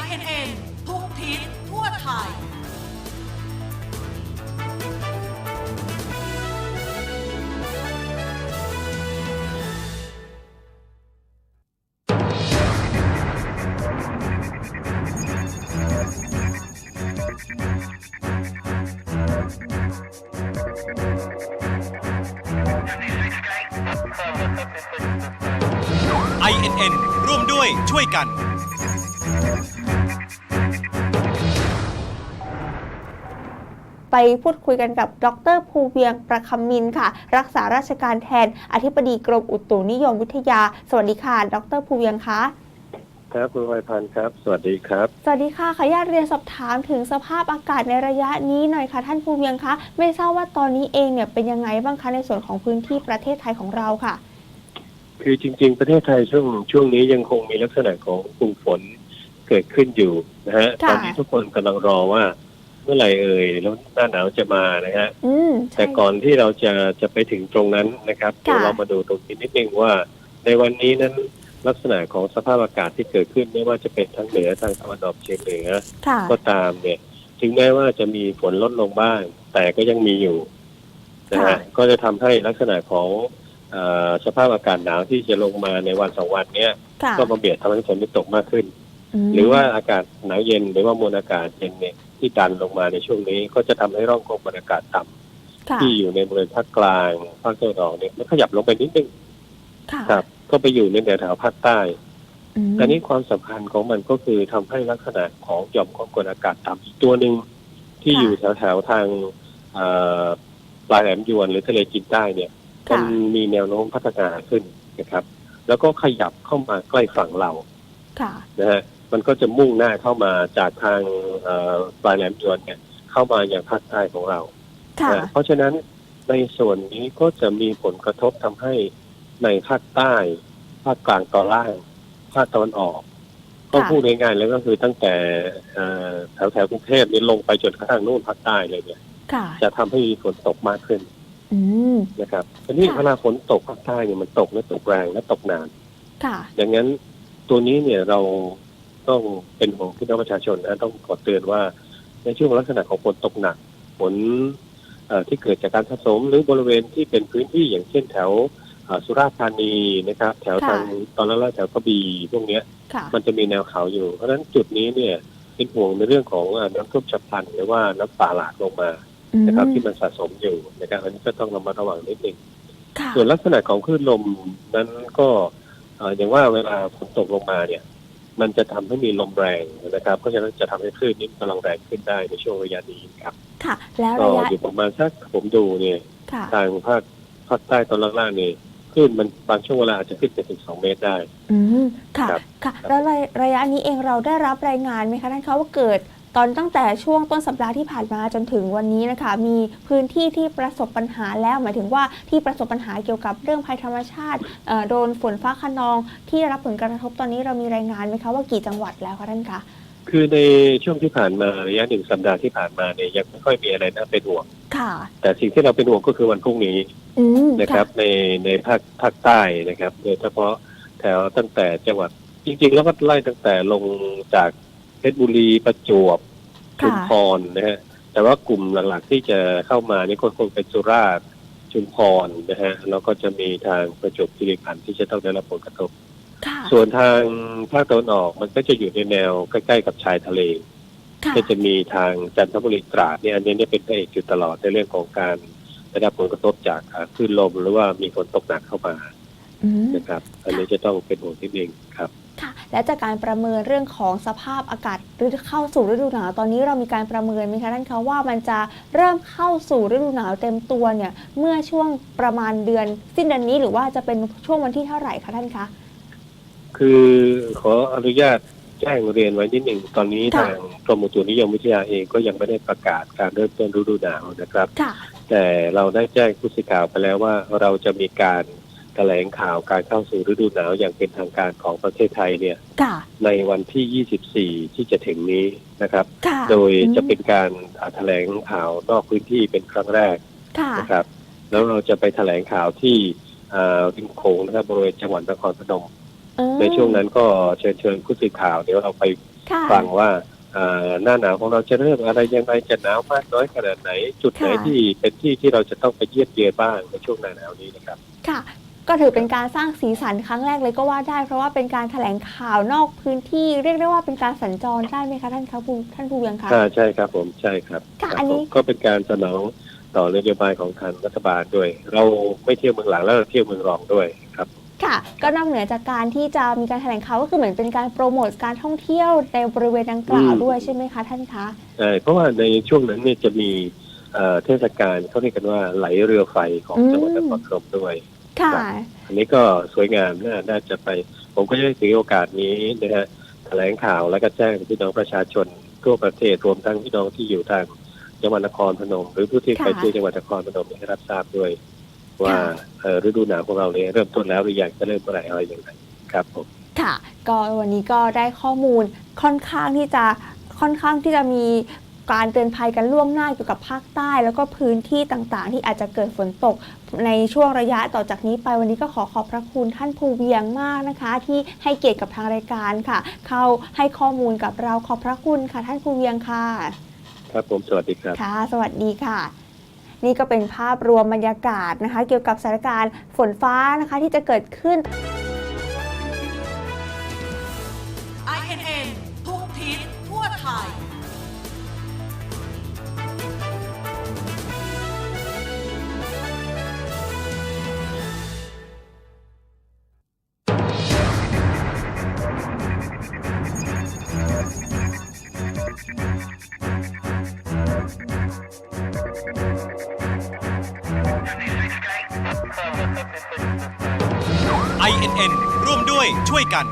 INN ทุกทิศทั่วไทยINN ร่วมด้วยช่วยกันไปพูดคุยกันกับดร.ภูเวียงประคำมินค่ะ รักษาราชการแทนอธิบดีกรมอุตุนิยมวิทยาสวัสดีค่ะดร.ภูเวียงคะครับคุณไพพันธ์ครับสวัสดีครับสวัสดีค่ะขออนุญาตเรียนสอบถามถึงสภาพอากาศในระยะนี้หน่อยค่ะท่านภูเวียงคะไม่ทราบว่าตอนนี้เองเนี่ยเป็นยังไงบ้างคะในส่วนของพื้นที่ประเทศไทยของเราค่ะคือจริงๆประเทศไทยช่วงนี้ยังคงมีลักษณะของกลุ่มฝนเกิดขึ้นอยู่นะฮะตอนนี้ทุกคนกำลังรอว่าเมื่อไหร่แล้วหน้าหนาวจะมานะฮะแต่ก่อนที่เราจะไปถึงตรงนั้นนะครับเดี๋ยวเรามาดูตรงนี้นิดนึงว่าในวันนี้นั้นลักษณะของสภาพอากาศที่เกิดขึ้นไม่ว่าจะเป็นทางเหนือทางตะวันออกเฉียงเหนือก็ตามเนี่ยถึงแม้ว่าจะมีฝนลดลงบ้างแต่ก็ยังมีอยู่นะฮะก็จะทำให้ลักษณะของสภาพอากาศหนาวที่จะลงมาในวันสองวันนี้ก็มาเบียดทำให้ฝนตกมากขึ้นหรือว่าอากาศหนาวเย็นหรือว่ามวลอากาศเย็นเนี่ยที่ดันลงมาในช่วงนี้ก็จะทำให้ร่องความกดอากาศต่ำที่อยู่ในบริเวณภาคกลางภาคตะวันออกเนี่ยมันขยับลงไปนิดนึงครับก็ไปอยู่ในแถวภาคใต้แต่นี้ความสำคัญของมันก็คือทำให้ลักษณะของหย่อมความกดอากาศต่ำอีกตัวหนึ่งที่อยู่แถวทางปลายแหลมยวนหรือทะเลจีนใต้เนี่ยมันมีแนวโน้มพัฒนาขึ้นนะครับแล้วก็ขยับเข้ามาใกล้ฝั่งเรานะฮะมันก็จะมุ่งหน้าเข้ามาจากทางปลายแหลมยวนเนี่ยเข้ามาอย่างภาคใต้ของเราเพราะฉะนั้นในส่วนนี้ก็จะมีผลกระทบทำให้ในภาคใต้ภาคกลางตอนล่างภาคตะวันออกก็พูดง่ายๆแล้วก็คือตั้งแต่แถวกรุงเทพนี่ลงไปจนกระทั่งนู่นภาคใต้เลยเนี่ยจะทำให้มีฝนตกมากขึ้นนะครับทีนี้เวลาฝนตกภาคใต้เนี่ยมันตกและตกแรงและตกนานดังนั้นตัวนี้เนี่ยเราต้องเป็นห่วงพี่น้องประชาชนนะต้องขอเตือนว่าในช่วงลักษณะของฝนตกหนักฝนที่เกิดจากการสะสมหรือบริเวณที่เป็นพื้นที่อย่างเช่นแถวสุราษฎร์ธานีนะครับแถวทางตอนล่างแถวกระบี่พวกนี้มันจะมีแนวเขาอยู่เพราะฉะนั้นจุดนี้เนี่ยเป็นห่วงในเรื่องของน้ำท่วมฉับพลันหรือว่าน้ำป่าหลากลงมานะครับที่มันสะสมอยู่นะครับอันนี้ก็ต้องระมัดระวังนิดนึงส่วนลักษณะของคลื่นลมนั้นก็อย่างว่าเวลาฝนตกลงมาเนี่ยมันจะทำให้มีลมแรงนะครับเพราะฉะนั้นจะทำให้คลื่นนี้กำลังแรงขึ้นได้ในช่วงระยะนี้ครับค่ะแล้วระยะอยู่ประมาณสักผมดูเนี่ยทางภาคใต้ตอนล่างๆนี่คลื่นมันบางช่วงเวลาอาจจะขึ้นไปถึง2 เมตรได้ค่ะค่ะแล้วระยะนี้เองเราได้รับรายงานไหมคะท่านคะว่าเกิดตอนตั้งแต่ช่วงต้นสัปดาห์ที่ผ่านมาจนถึงวันนี้นะคะมีพื้นที่ที่ประสบปัญหาแล้วหมายถึงว่าที่ประสบปัญหาเกี่ยวกับเรื่องภัยธรรมชาติโดนฝนฟ้าคะนองที่รับผลกระทบตอนนี้เรามีรายงานไหมคะว่ากี่จังหวัดแล้วคะท่านคะคือในช่วงที่ผ่านมาระยะ1 สัปดาห์ที่ผ่านมาเนี่ยยังไม่ค่อยมีอะไรน่าเป็นห่วงแต่สิ่งที่เราเป็นห่วงก็คือวันพรุ่งนี้นะครับในภาคใต้นะครับโดยเฉพาะแถวตั้งแต่จังหวัดจริงๆแล้วก็ไล่ตั้งแต่ลงจากเพชรบุรีประจวบชุมพรนะฮะแต่ว่ากลุ่มหลักๆที่จะเข้ามานี่คงเป็นสุราษฎร์ชุมพรนะฮะแล้วก็จะมีทางประจวบคีรีขันธ์ที่จะต้องได้รับผลกระทบส่วนทางภาคตะวันออกมันก็จะอยู่ในแนวใกล้ๆกับชายทะเลก็จะมีทางจันทบุรีตราดเนี่ยอันนี้เป็นพระเอกอยู่ตลอดในเรื่องของการได้รับผลกระทบจากคลื่นลมหรือว่ามีฝนตกหนักเข้ามานะครับอันนี้จะต้องเป็นห่วงนิดนึงครับค่ะและจากการประเมินเรื่องของสภาพอากาศหรือเข้าสู่ฤดูหนาวตอนนี้เรามีการประเมินไหมคะท่านคะว่ามันจะเริ่มเข้าสู่ฤดูหนาวเต็มตัวเนี่ยเมื่อช่วงประมาณเดือนสิ้นเดือนนี้หรือว่าจะเป็นช่วงวันที่เท่าไหร่คะท่านคะคือขออนุญาตแจ้งเรียนไว้นิดหนึ่งตอนนี้ทางกรมอุตุนิยมวิทยาเองก็ยังไม่ได้ประกาศการเริ่มต้นฤดูหนาวนะครับแต่เราได้แจ้งผู้สื่อข่าวไปแล้วว่าเราจะมีการแถลงข่าวการเข้าสู่ฤดูหนาวอย่างเป็นทางการของประเทศไทยเนี่ยในวันที่24ที่จะถึงนี้นะครับโดยจะเป็นการแถลงข่าวนอกพื้นที่เป็นครั้งแรกนะครับแล้วเราจะไปแถลงข่าวที่ริมโขงนะครับบริเวณจังหวัดนครพนมในช่วงนั้นก็เชิญผู้สื่อข่าวเดี๋ยวเราไป ค่ะ ฟังว่าหน้าหนาวของเราจะเริ่มอะไรยังไงจะหนาวมากน้อยขนาดไหน จุดไหน ค่ะ ที่เป็นที่เราจะต้องไปเยี่ยมเยือนบ้างในช่วงหน้าหนาวนี้นะครับ ค่ะ ก็ถือเป็นการสร้างสีสันครั้งแรกเลยก็ว่าได้ เพราะว่าเป็นการแถลงข่าวนอกพื้นที่เรียกได้ว่าเป็นการสัญจรได้ไหมคะท่านคะท่านผู้ยังคะ ใช่ครับผมใช่ครับ ค่ะ ครับ อันนี้ ผมก็เป็นการสนองต่อนโยบายของทางรัฐบาลด้วย เราไม่เที่ยวเมืองหลังแล้วเราเที่ยวเมืองรองด้วยครับ ค่ะ ก็นอกเหนือจากการที่จะมีการแถลงข่าวก็คือเหมือนเป็นการโปรโมทการท่องเที่ยวในบริเวณดังกล่าวด้วยใช่ไหมคะท่านคะ ใช่เพราะว่าในช่วงนั้นเนี่ยจะมีเทศกาลเขาเรียกกันว่าไหลเรือไฟของจังหวัดนครพนมด้วย ค่ะ อันนี้ก็สวยงามน่าจะไป ผมก็จะได้ถือโอกาสนี้นะฮะแถลงข่าวและก็แจ้งพี่น้องประชาชนทั่วประเทศรวมทั้งพี่น้องที่อยู่ทางจังหวัดนครพนม หรือผู้ที่ ค่ะ ไปเที่ยวจังหวัดนครพนมให้รับทราบด้วย ว่าฤดูหนาวของเราเนี่ยเริ่มต้นแล้วหรือยังจะเริ่มเมื่อไหร่อะไรอย่างไรครับผม ค่ะ ก็วันนี้ก็ได้ข้อมูลค่อนข้างที่จะมีการเตือนภัยกันล่วงหน้าเกี่ยวกับภาคใต้ แล้วก็พื้นที่ต่างๆ ที่อาจจะเกิดฝนตกในช่วงระยะต่อจากนี้ไปวันนี้ก็ขอบพระคุณท่านภูเวียงมากนะคะ ที่ให้เกียรติกับทางรายการค่ะ เข้าให้ข้อมูลกับเราขอบพระคุณค่ะท่านภูเวียงค่ะ ครับผมสวัสดีครับ ค่ะ สวัสดีค่ะ นี่ก็เป็นภาพรวมบรรยากาศนะคะ เกี่ยวกับสถานการณ์ฝนฟ้านะคะที่จะเกิดขึ้น INN ทุกทิศทั่วไทย INN ร่วมด้วยช่วยกัน